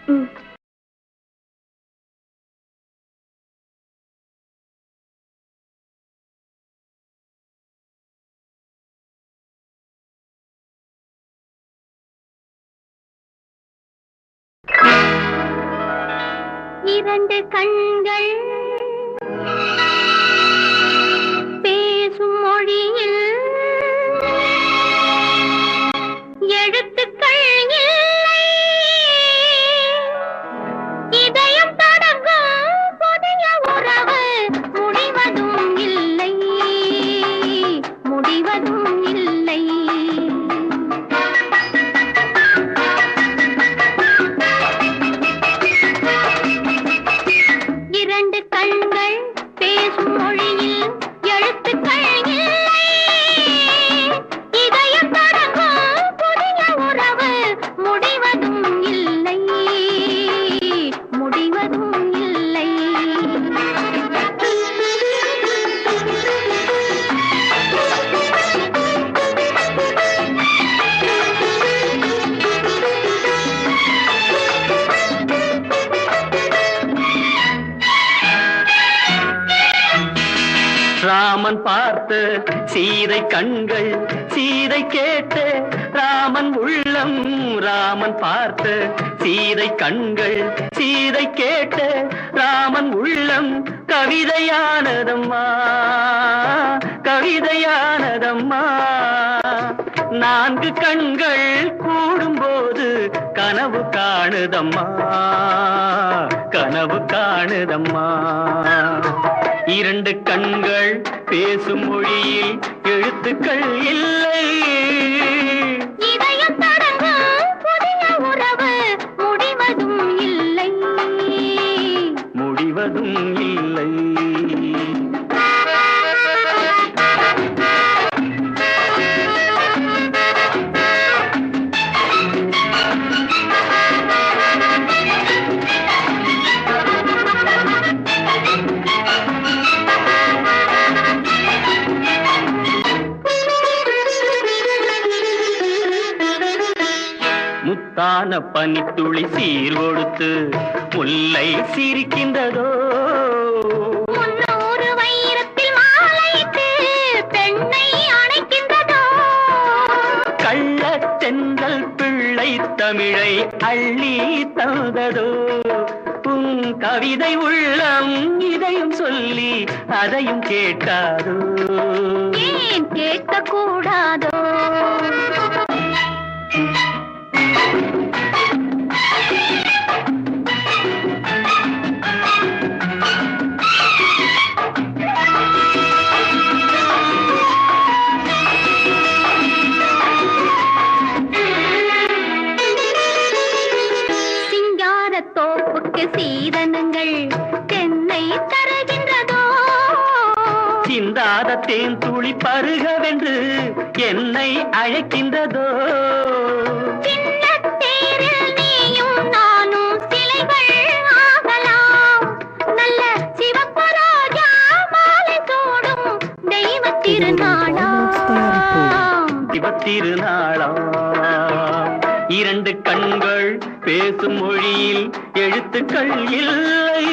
இரண்டு கண்கள் பேசும் மொழியில் எழுத்துக்கள் இல்லை. இதயம் தொடங்கும் புதிய உறவு முடிவதும் இல்லை, முடிவதும் இல்லை. இரண்டு கண்கள் பேசும் மொழியில் எழுத்துக்கள் இல்லை. இதயம் தொடங்கும் புதிய உறவு முடிவதும் இல்லை, முடிவதும் இல்லை. ராமன் பார்த்த சீதை கண்கள், சீதை கேட்ட ராமன் உள்ளம். ராமன் பார்த்த சீதை கண்கள், சீதை கேட்ட ராமன் உள்ளம். கவிதையானதம்மா, கவிதையானதம்மா. நான்கு கண்கள் கூடும்போது கனவு காணுதம்மா, கனவு காணுதம்மா. இரண்டு கண்கள் பேசும் மொழியில் எழுத்துக்கள் இல்லை. இதயம் தொடங்கும் புதிய உறவு முடிவதும் இல்லை, முடிவதும் இல்லை. முத்தான பனித்துளி சீர் கொடுத்து முல்லை சிரிக்கின்றதோ. முன்னூறு வைரத்தில் மாலையிட்டு பெண்ணை அணைக்கின்றதோ. கள்ளத் தென்றல் பிள்ளை தமிழை அள்ளி தந்ததோ. உன் கவிதை உள்ளம் இதையும் சொல்லி அதையும் கேட்காதோ. ஏன் கேட்கக்கூடாதோ? சிங்காரத்தோப்புக்கு சீதனங்கள் தென்னை தருகின்றதோ. சிந்தாத தேன் துளி பருகவென்று என்னை அழைக்கின்றதோ. சின்னத்தேரில் நீயும் நானும் சிலைகள் ஆகலாம். நல்ல சிவப்பு ரோஜா மாலை சூடும் தெய்வத் திருநாளாம், தெய்வத் திருநாளாம். இரண்டு கண்கள் பேசும் மொழியில் எழுத்துக்கள் இல்லை.